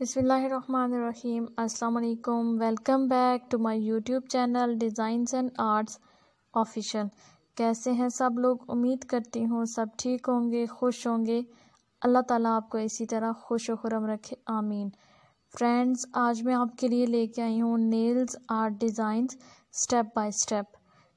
बिस्मिल्लाहिर्रहमानिर्रहीम। अस्सलाम वालेकुम। Welcome back to my YouTube channel designs and arts official. कैसे हैं सब लोग? उम्मीद करती हूँ सब ठीक होंगे, खुश होंगे। अल्लाह ताला आपको इसी तरह खुश व खुरम रखे, आमीन। फ्रेंड्स, आज मैं आपके लिए लेके आई हूँ nails art designs step by step.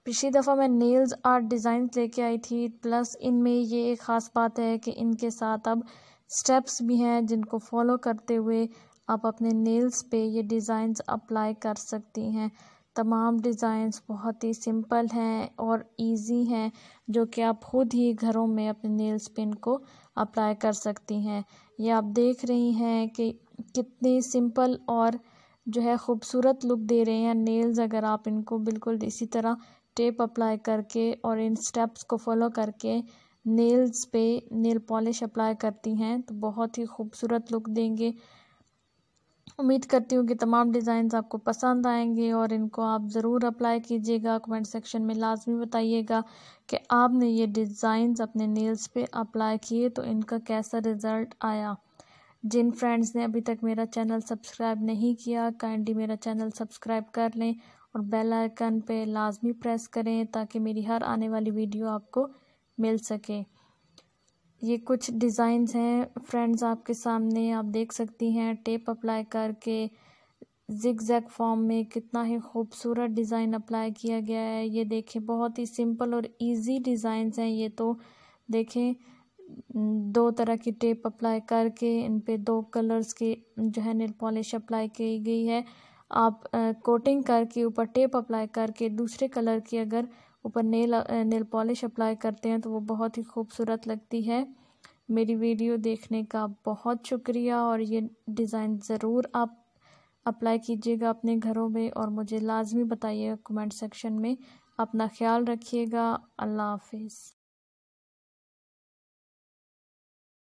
पिछली दफ़ा मैं नेल्स आर्ट डिज़ाइंस लेके आई थी, प्लस इनमें ये एक ख़ास बात है कि इनके साथ अब स्टेप्स भी हैं जिनको फॉलो करते हुए आप अपने नेल्स पे ये डिज़ाइंस अप्लाई कर सकती हैं। तमाम डिज़ाइंस बहुत ही सिंपल हैं और इजी हैं, जो कि आप खुद ही घरों में अपने नेल्स पे इनको अप्लाई कर सकती हैं। ये आप देख रही हैं कि कितनी सिंपल और जो है ख़ूबसूरत लुक दे रहे हैं नेल्स, अगर आप इनको बिल्कुल इसी तरह टेप अप्लाई करके और इन स्टेप्स को फॉलो करके नेल्स पे नेल पॉलिश अप्लाई करती हैं तो बहुत ही खूबसूरत लुक देंगे। उम्मीद करती हूँ कि तमाम डिज़ाइंस आपको पसंद आएंगे और इनको आप ज़रूर अप्लाई कीजिएगा। कमेंट सेक्शन में लाजमी बताइएगा कि आपने ये डिज़ाइंस अपने नेल्स पे अप्लाई किए तो इनका कैसा रिज़ल्ट आया। जिन फ्रेंड्स ने अभी तक मेरा चैनल सब्सक्राइब नहीं किया, काइंडली मेरा चैनल सब्सक्राइब कर लें और बेल आइकन पे लाजमी प्रेस करें ताकि मेरी हर आने वाली वीडियो आपको मिल सके। ये कुछ डिज़ाइंस हैं फ्रेंड्स आपके सामने, आप देख सकती हैं टेप अप्लाई करके जिग-जैग फॉर्म में कितना ही खूबसूरत डिज़ाइन अप्लाई किया गया है। ये देखें, बहुत ही सिंपल और इजी डिज़ाइंस हैं ये तो। देखें, दो तरह की टेप अप्लाई करके इन पे दो कलर्स की जो है नेल पॉलिश अप्लाई की गई है। आप कोटिंग करके ऊपर टेप अप्लाई करके दूसरे कलर की अगर ऊपर नेल पॉलिश अप्लाई करते हैं तो वो बहुत ही खूबसूरत लगती है। मेरी वीडियो देखने का बहुत शुक्रिया और ये डिज़ाइन ज़रूर आप अप्लाई कीजिएगा अपने घरों में और मुझे लाजमी बताइएगा कमेंट सेक्शन में। अपना ख्याल रखिएगा। अल्लाह हाफिज़।